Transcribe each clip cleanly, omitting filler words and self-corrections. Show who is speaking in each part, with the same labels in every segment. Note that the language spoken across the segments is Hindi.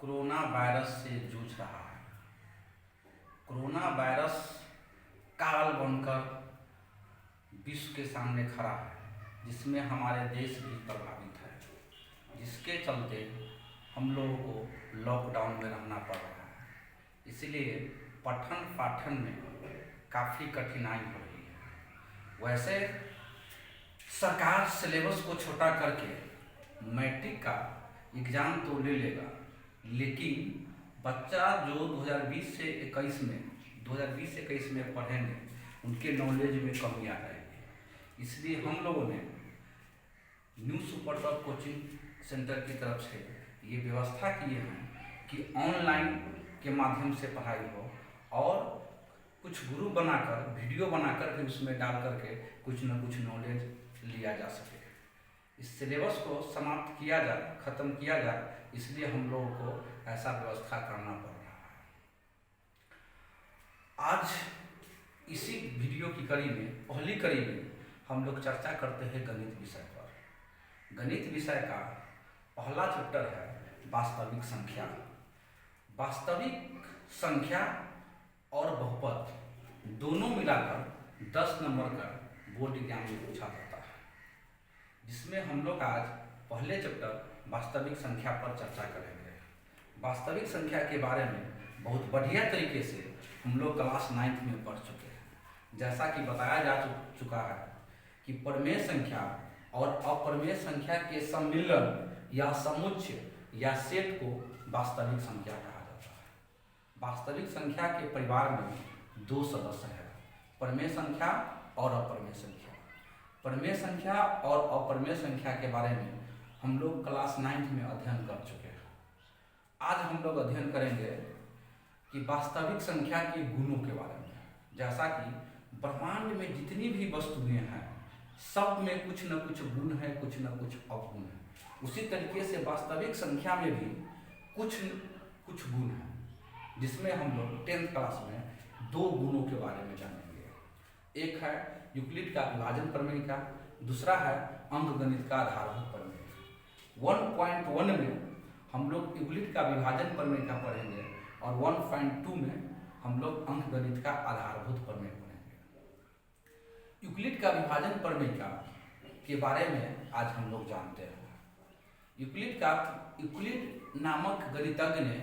Speaker 1: कोरोना वायरस से जूझ रहा है। कोरोना वायरस काल बनकर विश्व के सामने खड़ा है, जिसमें हमारे देश भी प्रभावित है, जिसके चलते हम लोगों को लॉकडाउन में रहना पड़ रहा है। इसलिए पठन पाठन में काफ़ी कठिनाई हो रही है। वैसे सरकार सिलेबस को छोटा करके मैट्रिक का एग्ज़ाम तो ले लेगा, लेकिन बच्चा जो 2020 से 21 में पढ़ेंगे उनके नॉलेज में कमी आ जाएगी। इसलिए हम लोगों ने new super top coaching centre की तरफ से ये व्यवस्था किए हैं कि ऑनलाइन के माध्यम से पढ़ाई हो और कुछ ग्रुप बनाकर वीडियो बनाकर फिर उसमें डाल करके कुछ न कुछ नॉलेज लिया जा सके। इस सिलेबस को समाप्त किया जाए, ख़त्म किया जाए, इसलिए हम लोगों को ऐसा व्यवस्था करना पड़ रहा है। आज इसी वीडियो की कड़ी में, पहली कड़ी में हम लोग चर्चा करते हैं गणित विषय पर। गणित विषय का पहला चैप्टर है वास्तविक संख्या। वास्तविक संख्या और बहुपद दोनों मिलाकर 10 नंबर का बोर्ड एग्जाम में पूछा जाता है, जिसमें हम लोग आज पहले चैप्टर वास्तविक संख्या पर चर्चा करेंगे। वास्तविक संख्या के बारे में बहुत बढ़िया तरीके से हम लोग क्लास 9th में पढ़ चुके हैं। जैसा कि बताया जा चुका है कि परिमेय संख्या और अपरिमेय संख्या के सम्मिलन या समुच्चय या सेट को वास्तविक संख्या कहा जाता है। वास्तविक संख्या के परिवार में 2 सदस्य हैं, परिमेय संख्या और अपरिमेय संख्या। परिमेय संख्या और अपरिमेय संख्या के बारे में हम लोग क्लास 9th में अध्ययन कर चुके हैं। आज हम लोग अध्ययन करेंगे कि वास्तविक संख्या के गुणों के बारे में। जैसा कि ब्रह्मांड में जितनी भी वस्तुएं हैं, सब में कुछ न कुछ गुण है, कुछ न कुछ अवगुण है। उसी तरीके से वास्तविक संख्या में भी कुछ गुण है, जिसमें हम लोग 10th क्लास में 2 गुणों के बारे में जानेंगे। एक है यूक्लिड का विभाजन प्रमेय का, दूसरा है अंकगणित का आधारभूत प्रमेय। 1.1 में हम लोग यूक्लिड का विभाजन प्रमेय का पढ़ेंगे और 1.2 में हम लोग अंकगणित का आधारभूत प्रमेय पढ़ेंगे। यूक्लिड का विभाजन प्रमेय का के बारे में आज हम लोग जानते हैं। यूक्लिड नामक गणितज्ञ ने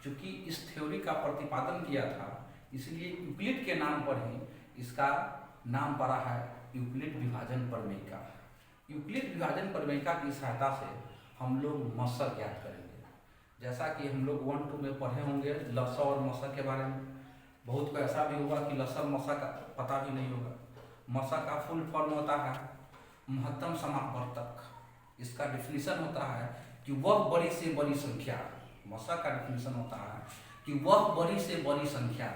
Speaker 1: चूंकि इस थ्योरी का प्रतिपादन किया था, इसलिए यूक्लिड के नाम पर ही इसका नाम पड़ा है यूक्लिड विभाजन प्रमेयिका। यूक्लिड विभाजन प्रमेयिका की सहायता से हम लोग मसर ज्ञात करेंगे। जैसा कि हम लोग 1-2 में पढ़े होंगे लसर और मसर के बारे में। बहुत को ऐसा भी होगा कि लसर मसर का पता भी नहीं होगा। मसर का फुल फॉर्म होता है महत्तम समापवर्तक। इसका डिफिनीशन होता है कि वह बड़ी से बड़ी संख्या, मसर का डिफिनीशन होता है कि वह बड़ी से बड़ी संख्या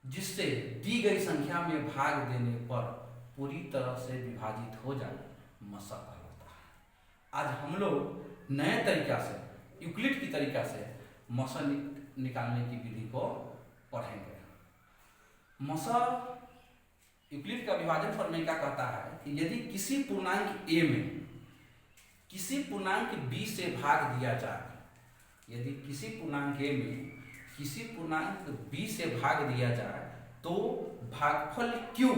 Speaker 1: जिससे दी गई संख्या में भाग देने पर पूरी तरह से विभाजित हो जाए, मसर कहलाता है। आज हम लोग नए तरीका से, यूक्लिड की तरीका से मसर निकालने की विधि को पढ़ेंगे। मसर यूक्लिड का विभाजन प्रमेय क्या कहता है कि यदि किसी पूर्णांक a में किसी पूर्णांक b से भाग दिया जाए, यदि किसी पूर्णांक a में किसी पूर्णांक b से भाग दिया जाए तो भागफल q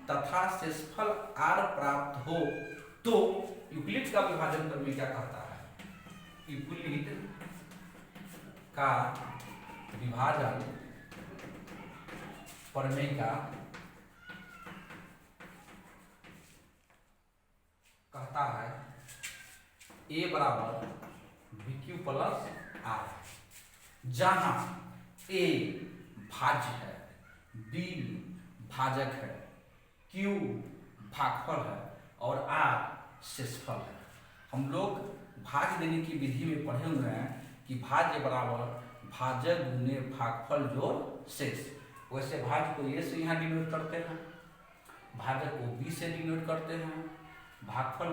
Speaker 1: तथा शेषफल r प्राप्त हो, तो यूक्लिड का विभाजन प्रमेय क्या कहता है? यूक्लिड का विभाजन प्रमेय का कहता है a बराबर bq प्लस r, जहां a भाज्य है, b भाजक है, q भागफल है और r शेषफल है। हम लोग भाज्य देने की विधि में पढ़े हुए हैं कि भाज्य बराबर भाजक गुने भागफल जोड़ शेष। वैसे भाज्य को a से यहाँ डिनोट करते हैं, भाजक को b से डिनोट करते हैं, भागफल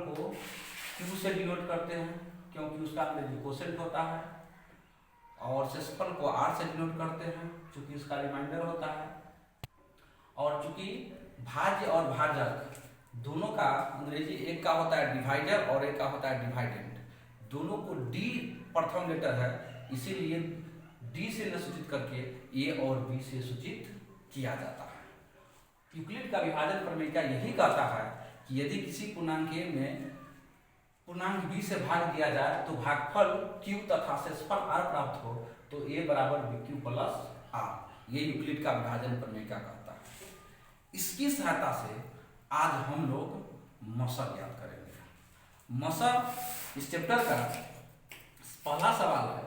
Speaker 1: को q से डिनोट करते हैं क्योंकि उसका कोसेंट होता है, और शेषफल को r से डिनोट करते हैं क्योंकि इसका रिमाइंडर होता है। और चूंकि भाज्य और भाजक दोनों का अंग्रेजी, एक का होता है डिवाइडर और एक का होता है डिवाइडेंड। दोनों को डी प्रथम लेटर है, इसीलिए डी से न सूचित करके ए और बी से सूचित किया जाता है। यूक्लिड का विभाजन प्रमेय क्या यही कहता है कि यदि किसी पूर्णांक ए में पूर्णांक बी से भाग दिया जाए तो भागफल क्यू तथा शेषफल आर प्राप्त हो तो ए बराबर बी क्यू प्लस आर। ये यूक्लिड का विभाजन प्रमेय क्या कहता है। इसकी सहायता से आज हम लोग मसर याद करेंगे। मसर इस चैप्टर का पहला सवाल है